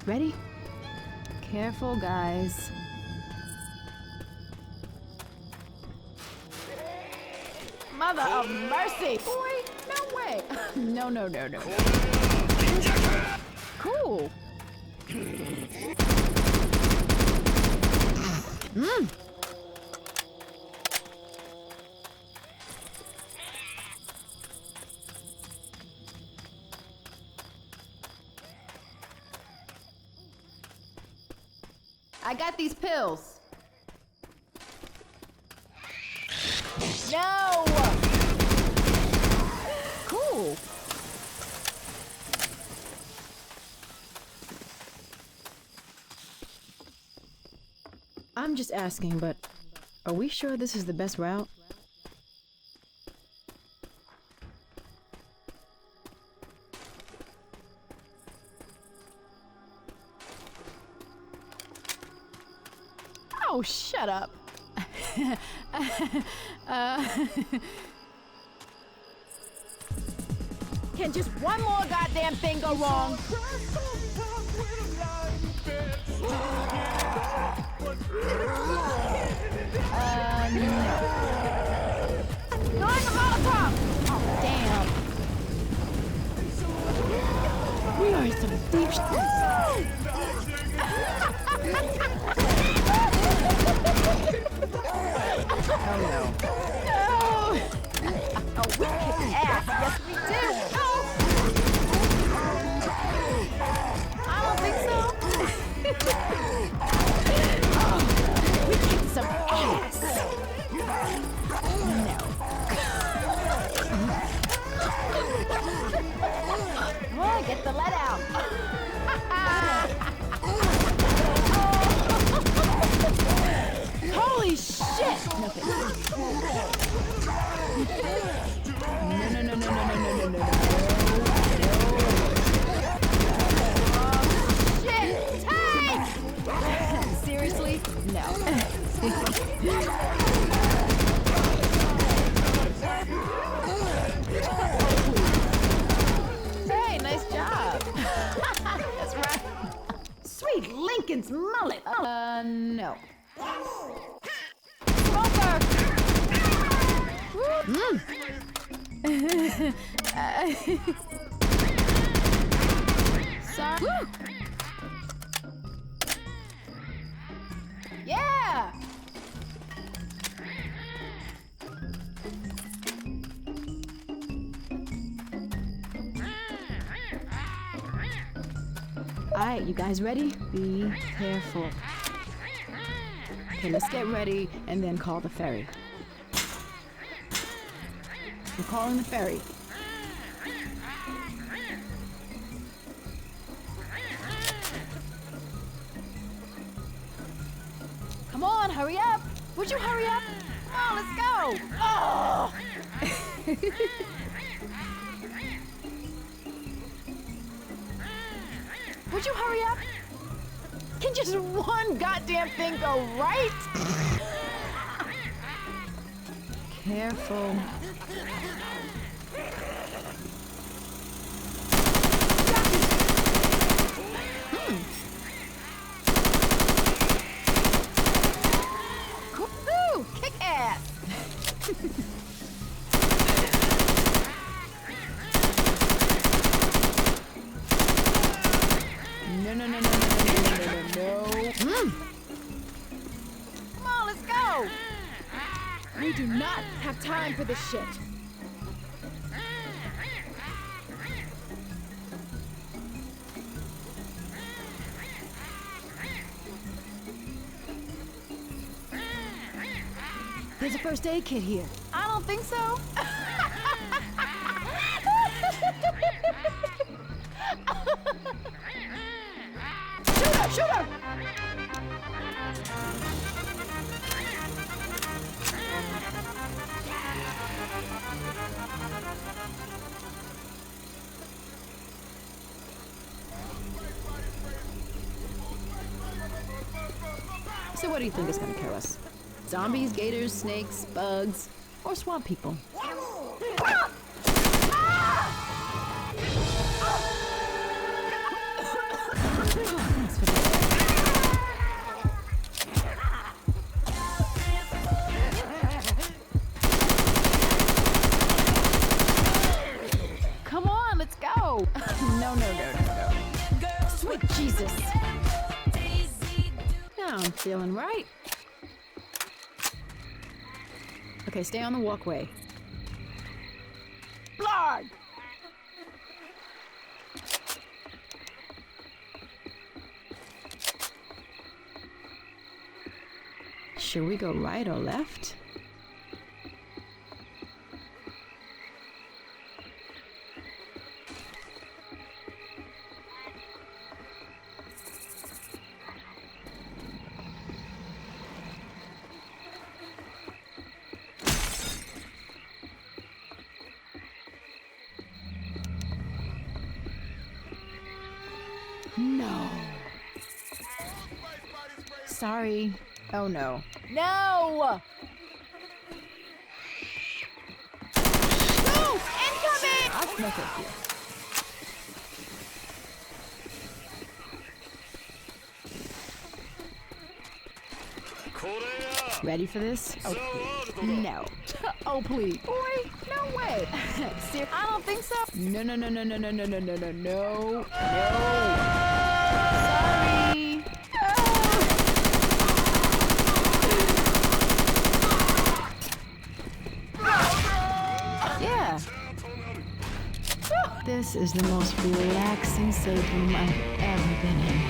Ready? Careful, guys. Mother of mercy! Boy, no way! No. Cool. I got these pills. No! Cool. I'm just asking, but are we sure this is the best route? Oh, shut up. Can just one more goddamn thing go wrong? No. Throwing a Molotov! Oh, damn. We are in some deep Oh no. Oh, we kick ass. Yes, we do. Oh. I don't think so. Oh, we kicked some ass. No. Come on, get the lead out. Holy shit! No. Shit! Tank! Seriously? No. Hey, nice job. That's right. Sweet Lincoln's mullet. No. Smoker! Sorry. Yeah! Alright, you guys ready? Be careful. Okay, let's get ready and then call the ferry. We're calling the ferry. Come on, hurry up! Would you hurry up? Oh, let's go! Oh! Would you hurry up? Can just one goddamn thing go right? Careful. Cool. Kick ass. No. Come on, let's go. We do not have time for this shit. There's a first aid kit here. I don't think so. Shoot her! So what do you think is gonna kill us? Zombies, gators, snakes, bugs, or swamp people? Feeling right. Okay, stay on the walkway. Blarg! Should we go right or left? No. Sorry. Oh no. No! No! Incoming! I'll smoke it here. Ready for this? Oh, please. No. Oh, please. Boy, no way. Seriously? I don't think so. No, no, no, no, no, no, no, no, no, no, no. No. Sorry. Yeah. This is the most relaxing safe room I've ever been in.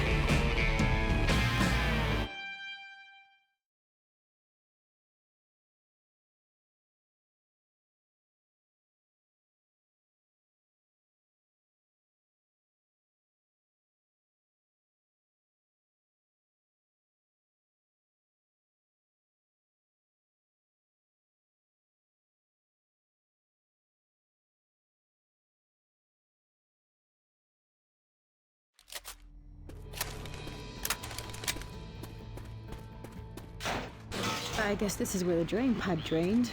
I guess this is where the drain pipe drained.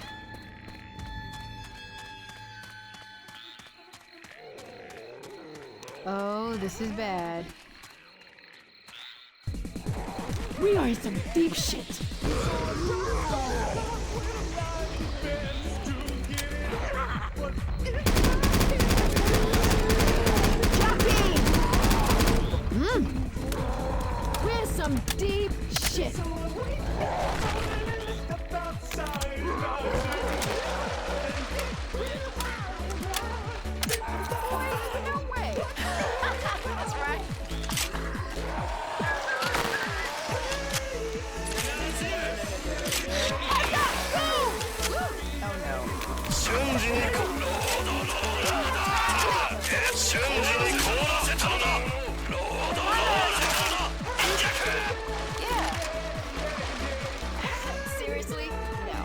Oh, this is bad. We are in some deep shit. Jockey! We're in some deep shit. Seriously? No.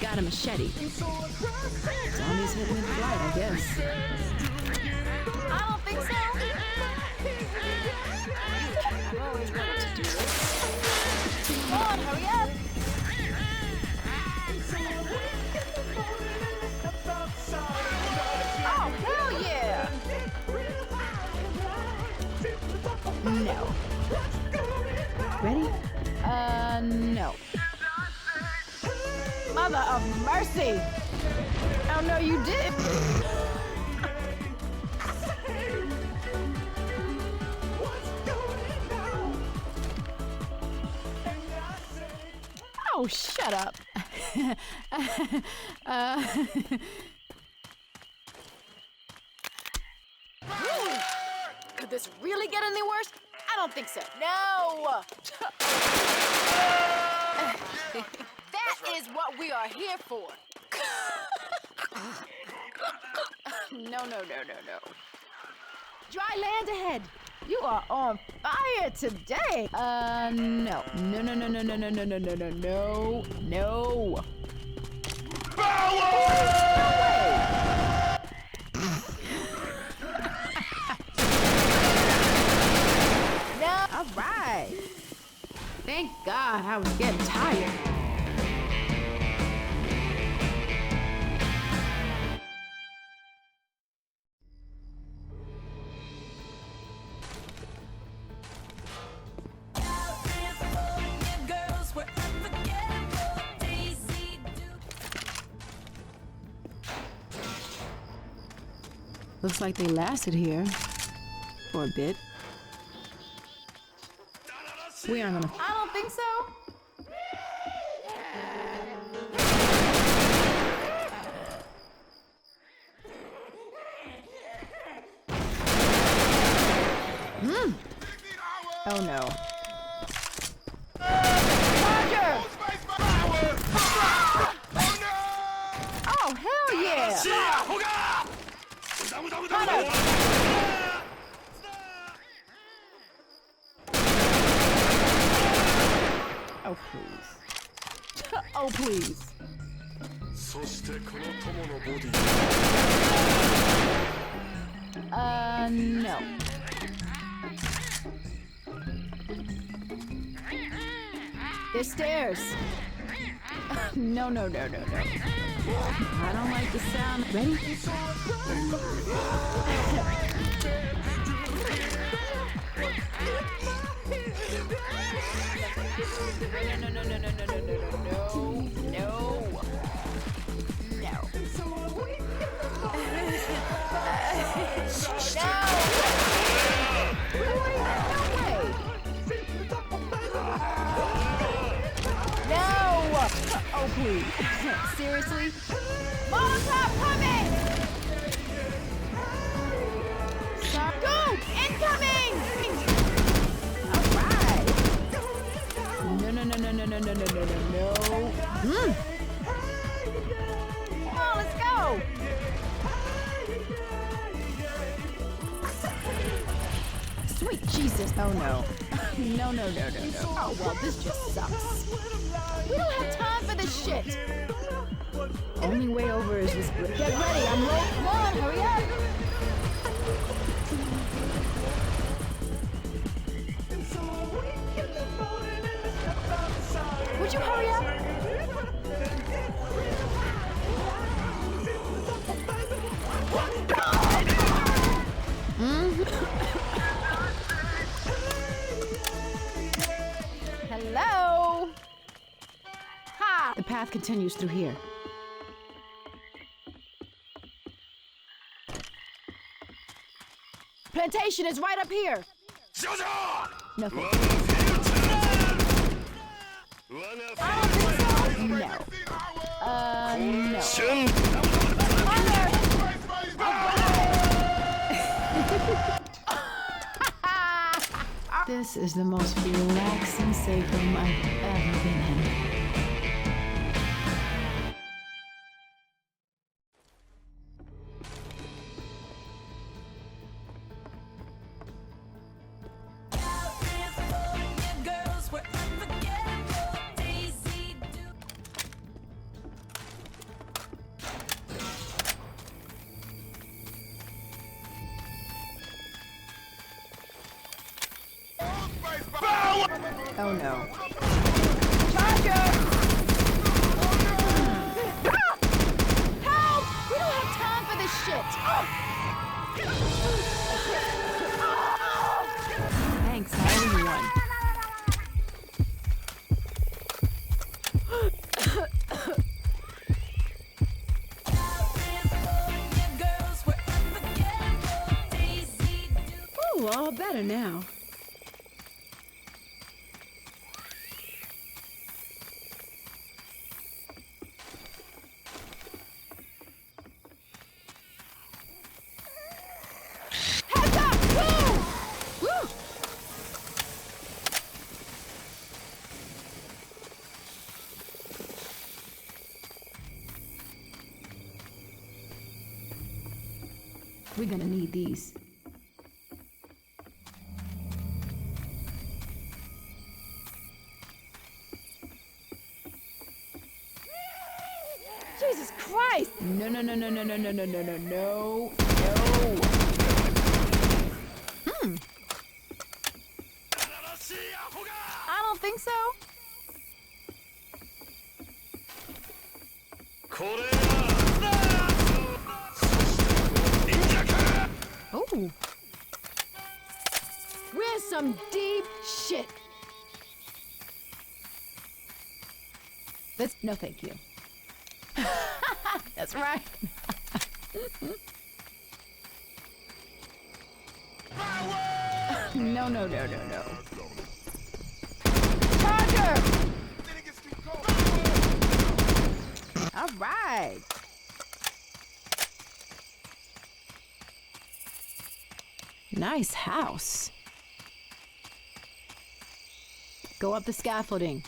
Got a machete. Zombies hitting it right, I guess. I don't think so. I've always wanted to do this. Come on, hurry up. Oh, hell yeah! No. Ready? No. Mother of mercy! Oh, no, you did. Oh, shut up. Could this really get any worse? I don't think so. No! That is what we are here for. No, no, no, no, no. Dry land ahead. You are on fire today. No. No, no, no, no, no, no, no, no, no, no, no. No. No. All right. Thank God I was getting tired. Looks like they lasted here for a bit. We aren't gonna. I don't think so. Oh no. Roger! Oh hell yeah! Oh please. Oh please. No. There's stairs. No. I don't like the sound. Ready? Oh, please. Seriously? Molotov coming! Go! Incoming! Alright! No. Come on, let's go! Sweet Jesus. Oh, no. No. Oh, well, this just sucks. We don't have time for this shit. Only way over is this bridge. Get ready, I'm low. Come on, hurry up. Would you hurry up? Hello? Ha! The path continues through here. Plantation is right up here. Nothing. No. This is the most relaxing safe room I've ever been in. Oh no. Charger! Help! We don't have time for this shit! Thanks, I owe you one. Ooh, all better now. We're gonna need these. Jesus Christ! No. I don't think so. Oh. We're some deep shit. No, thank you. That's right. No. fire! All right. Nice house. Go up the scaffolding.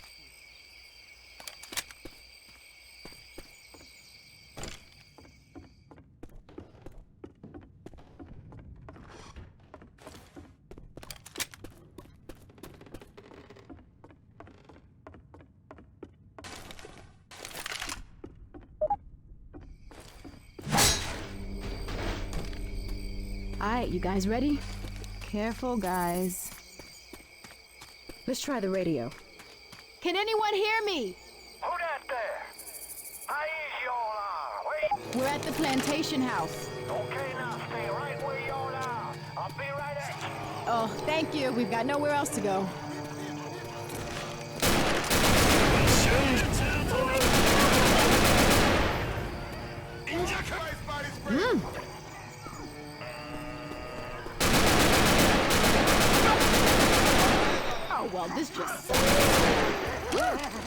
Alright, you guys ready? Careful, guys. Let's try the radio. Can anyone hear me? Who that there? How easy y'all are? Wait. We're at the plantation house. Okay, now stay right where y'all are. I'll be right at you. Oh, thank you. We've got nowhere else to go. Oh, well, this just...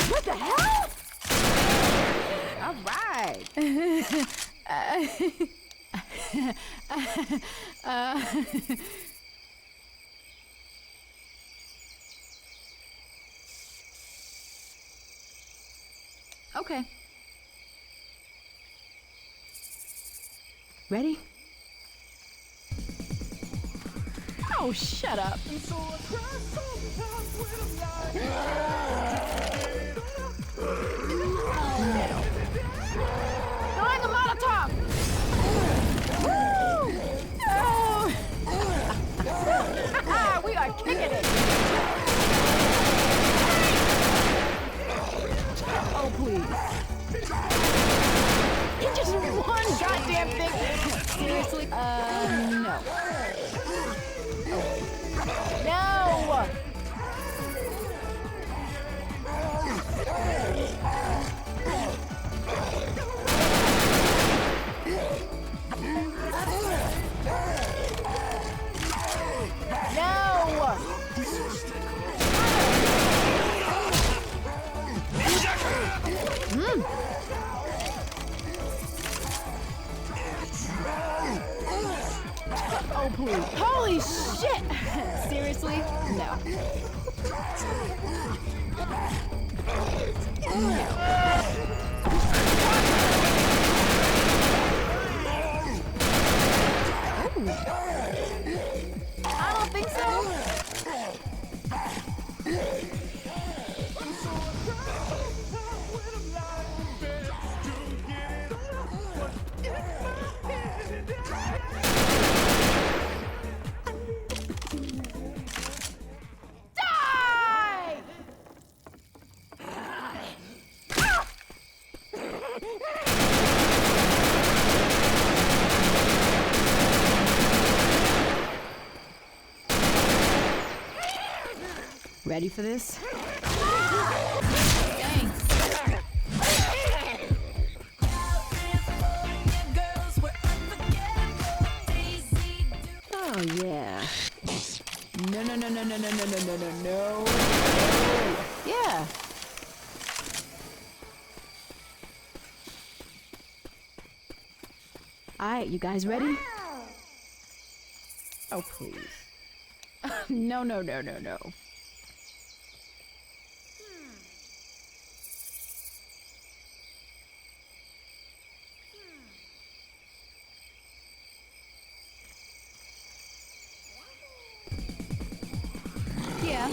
What the hell? All right. Okay. Ready? Oh, shut up. Throwing a Molotov! Woo! No! We are kicking it! Oh, please. Just one goddamn thing. Seriously? No. No! Oh, please. Holy shit! Seriously? No. I don't think so. Ready for this? Thanks. Oh yeah. No, no, no, no, no, no, no, no, no, no, no. Yeah. Alright, you guys ready? Oh, please. No, no, no, no, no. Yeah.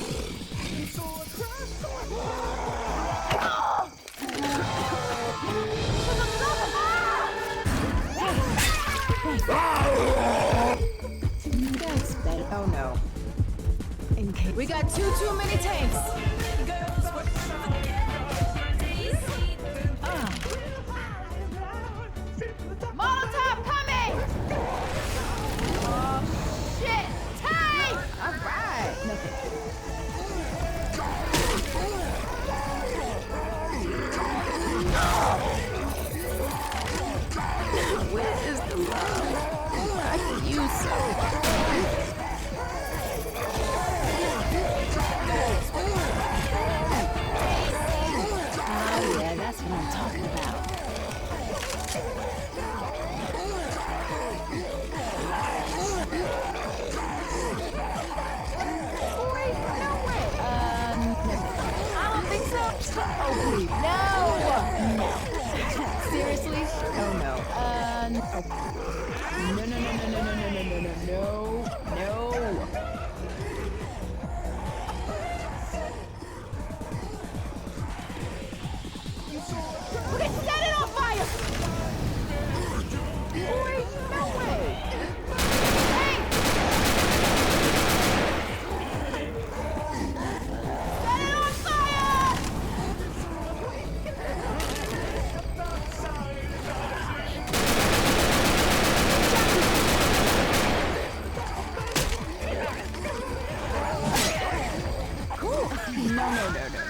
That's better. Oh no. In case we got too many tanks. Molotov coming! Oh shit! Tank! All right. Nothing. Where is the love? I could use some. Oh, please. No! No. Seriously? Oh, no. No, no, no, no, no, no, no, no, no, no, no. Okay, set it on fire! Wait, no way! Hey! Set it on fire! No, no, no, no,